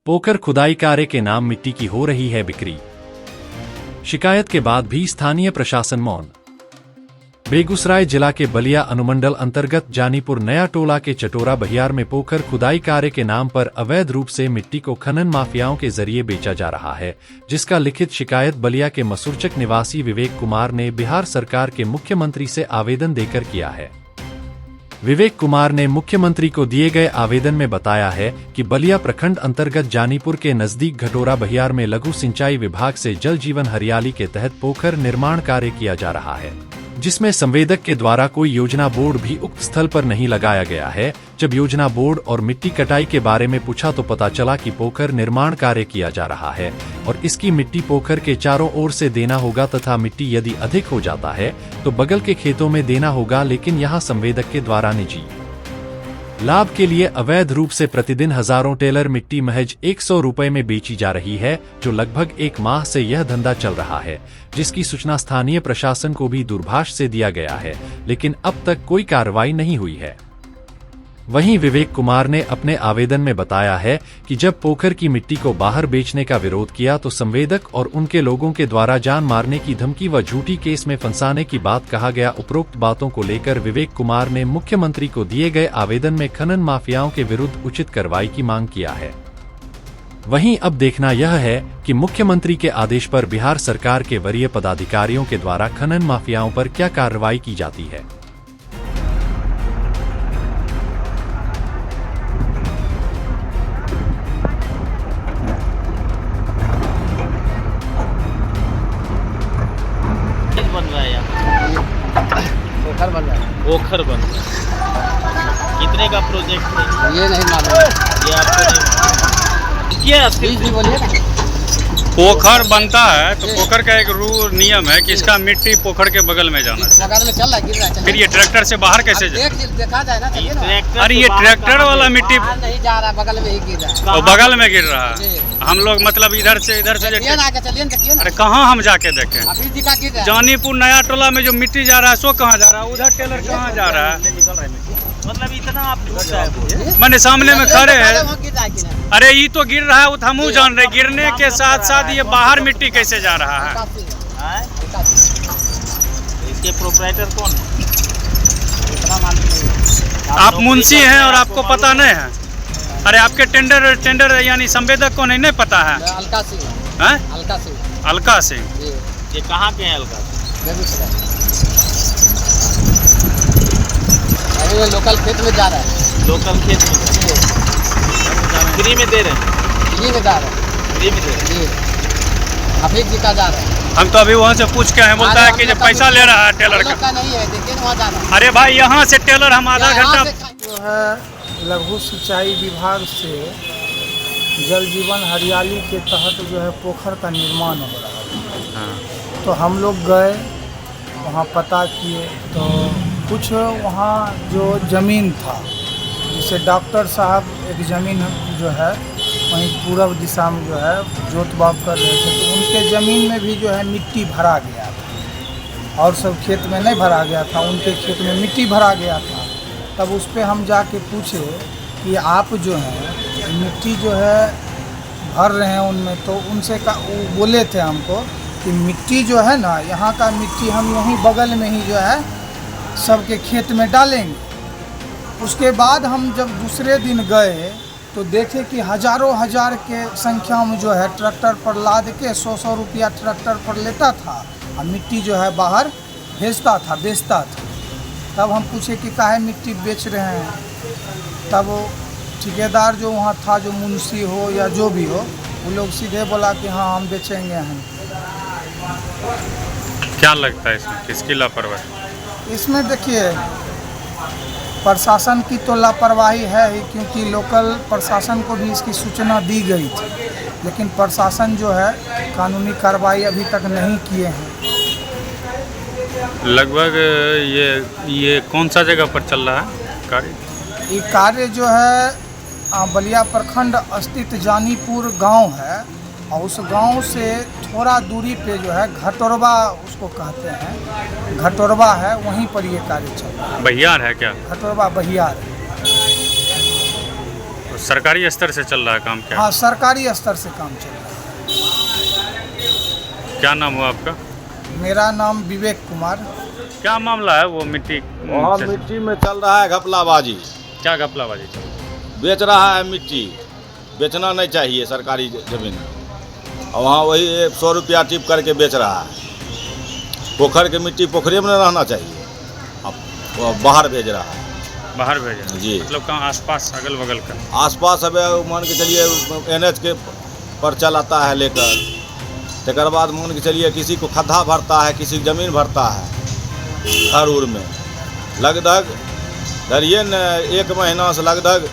पोखर खुदाई कार्य के नाम मिट्टी की हो रही है बिक्री। शिकायत के बाद भी स्थानीय प्रशासन मौन। बेगूसराय जिला के बलिया अनुमंडल अंतर्गत जानीपुर नया टोला के चटोरा बहियार में पोखर खुदाई कार्य के नाम पर अवैध रूप से मिट्टी को खनन माफियाओं के जरिए बेचा जा रहा है, जिसका लिखित शिकायत बलिया के मसूरचक निवासी विवेक कुमार ने बिहार सरकार के मुख्यमंत्री से आवेदन देकर किया है। विवेक कुमार ने मुख्यमंत्री को दिए गए आवेदन में बताया है कि बलिया प्रखंड अंतर्गत जानीपुर के नजदीक घटोरा बहियार में लघु सिंचाई विभाग से जल जीवन हरियाली के तहत पोखर निर्माण कार्य किया जा रहा है, जिसमें संवेदक के द्वारा कोई योजना बोर्ड भी उक्त स्थल पर नहीं लगाया गया है। जब योजना बोर्ड और मिट्टी कटाई के बारे में पूछा तो पता चला कि पोखर निर्माण कार्य किया जा रहा है और इसकी मिट्टी पोखर के चारों ओर से देना होगा तथा मिट्टी यदि अधिक हो जाता है तो बगल के खेतों में देना होगा, लेकिन यहाँ संवेदक के द्वारा निजी लाभ के लिए अवैध रूप से प्रतिदिन हजारों टेलर मिट्टी महज 100 रुपए में बेची जा रही है, जो लगभग 1 माह से यह धंधा चल रहा है, जिसकी सूचना स्थानीय प्रशासन को भी दूरभाष से दिया गया है, लेकिन अब तक कोई कार्रवाई नहीं हुई है। वहीं विवेक कुमार ने अपने आवेदन में बताया है कि जब पोखर की मिट्टी को बाहर बेचने का विरोध किया तो संवेदक और उनके लोगों के द्वारा जान मारने की धमकी व झूठी केस में फंसाने की बात कहा गया। उपरोक्त बातों को लेकर विवेक कुमार ने मुख्यमंत्री को दिए गए आवेदन में खनन माफियाओं के विरुद्ध उचित कार्रवाई की मांग किया है। वहीं अब देखना यह है कि मुख्यमंत्री के आदेश पर बिहार सरकार के वरीय पदाधिकारियों के द्वारा खनन माफियाओं पर क्या कार्रवाई की जाती है। पोखर बन रहा है। कितने का प्रोजेक्ट है ये नहीं मालूम, ये आपको नहीं क्या भी बोलिए ना। पोखर बनता है तो पोखर का एक रूल नियम है कि इसका मिट्टी पोखर के बगल में जाना है। बगल में चल रहा है, गिर रहा है। फिर ये ट्रैक्टर से बाहर कैसे जाए? देखा जाए ना, चलिए ना। अरे ये ट्रैक्टर वाला मिट्टी नहीं जा रहा, बगल में ही गिर रहा है। और बगल में गिर रहा है। हम लोग मतलब इधर से चलिए ना, चलिए ना। अरे कहाँ हम जाके देखें? अभी दिखा गिर रहा है। जानीपुर नया टोला में जो मिट्टी जा रहा है सो कहाँ जा रहा है? उधर टेलर कहाँ जा रहा है? मतलब इतना आप है मैंने सामने में खड़े हैं। अरे ये तो गिर रहा है, वो हम जान रहे। गिरने के साथ साथ ये बाहर मिट्टी कैसे जा रहा है? इसके प्रोप्राइटर कौन है? आप मुंशी हैं और आपको पता नहीं है? अरे आपके टेंडर यानी संवेदक को नहीं पता है? अलका सिंह। अलका सिंह। ये कहाँ के हैं अलका सिंह? अभी लोकल खेत में जा रहा है। लोकल खेत में फ्री में दे रहे हैं? फ्री में जा रहा है। फ्री में दे रहे हैं। अभी दिखा जा रहा है। हम तो अभी वहाँ से पूछ के हैं, बोलता है कि जो पैसा ले रहा है टेलर का नहीं है, देखिए वहाँ जा रहा है। अरे भाई यहाँ से टेलर हम आधा घंटा जो है लघु सिंचाई विभाग से जल जीवन हरियाली के तहत जो है पोखर का निर्माण हो रहा है। तो हम लोग गए वहाँ, पता किए तो कुछ वहाँ जो ज़मीन था, जैसे डॉक्टर साहब एक ज़मीन जो है वहीं पूर्व दिशा में जो है जोत बाब कर रहे थे, तो उनके ज़मीन में भी जो है मिट्टी भरा गया था और सब खेत में नहीं भरा गया था, उनके खेत में मिट्टी भरा गया था। तब उस पर हम जाके पूछे कि आप जो है मिट्टी जो है भर रहे हैं उनमें, तो उनसे वो बोले थे हमको कि मिट्टी जो है ना, यहाँ का मिट्टी हम यहीं बगल में ही जो है सबके खेत में डालेंगे। उसके बाद हम जब दूसरे दिन गए तो देखे कि हजारों हजार के संख्या में जो है ट्रैक्टर पर लाद के 100 रुपया ट्रैक्टर पर लेता था और मिट्टी जो है बाहर भेजता था, बेचता था। तब हम पूछे कि काहे मिट्टी बेच रहे हैं? तब वो ठेकेदार जो वहाँ था, जो मुंशी हो या जो भी हो, वो लोग सीधे बोला कि हाँ हम बेचेंगे हम। क्या लगता है इसमें किसकी लापरवाही? इसमें देखिए प्रशासन की तो लापरवाही है ही, क्योंकि लोकल प्रशासन को भी इसकी सूचना दी गई थी, लेकिन प्रशासन जो है कानूनी कार्रवाई अभी तक नहीं किए हैं। लगभग ये कौन सा जगह पर चल रहा है कार्य? ये कार्य जो है बलिया प्रखंड स्थित जानीपुर गांव है और उस गांव से थोड़ा दूरी पे जो है घटोरबा उसको कहते हैं, घटोरबा है, वहीं पर ये कार्य चल रहा है। बहियार है क्या? घटोरबा बहियार। तो सरकारी स्तर से चल रहा है काम क्या? हाँ, सरकारी स्तर से काम चल रहा क्या नाम हुआ आपका? है। मेरा नाम विवेक कुमार। क्या मामला है वो मिट्टी? वहाँ मिट्टी में चल रहा है घपलाबाजी। क्या घपलाबाजी चल रहा है? बेच रहा है मिट्टी, बेचना नहीं चाहिए सरकारी जमीन। और वहाँ वही 100 रुपया टिप करके बेच रहा है। पोखर की मिट्टी पोखरे में रहना चाहिए, अब वो बाहर भेज रहा है। बाहर भेजा जी। मतलब कहाँ आसपास अगल बगल का? आसपास अब मान के चलिए NH के पर चलाता है लेकर, तकर बाद मान के चलिए किसी को खड्डा भरता है, किसी की ज़मीन भरता है घर उर में। लगभग धरिए न 1 महीना से लगभग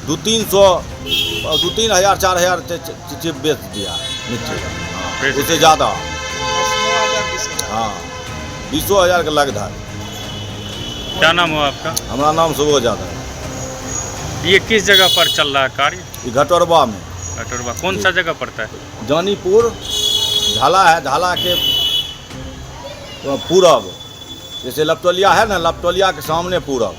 2-3 हज़ार 4 हज़ार चिप बेच दिया मिट्टी का, उससे ज़्यादा। हाँ, 20 हज़ार का लगभग। क्या नाम हुआ आपका? हमारा नाम सुबोध यादव है। ये किस जगह पर चल रहा है कार्य? ये घटोरबा में। कटोरबा कौन सा जगह पड़ता है? जानीपुर झाला है, झाला के पूरब, जैसे लपटोलिया है ना, लपटोलिया के सामने पूरब।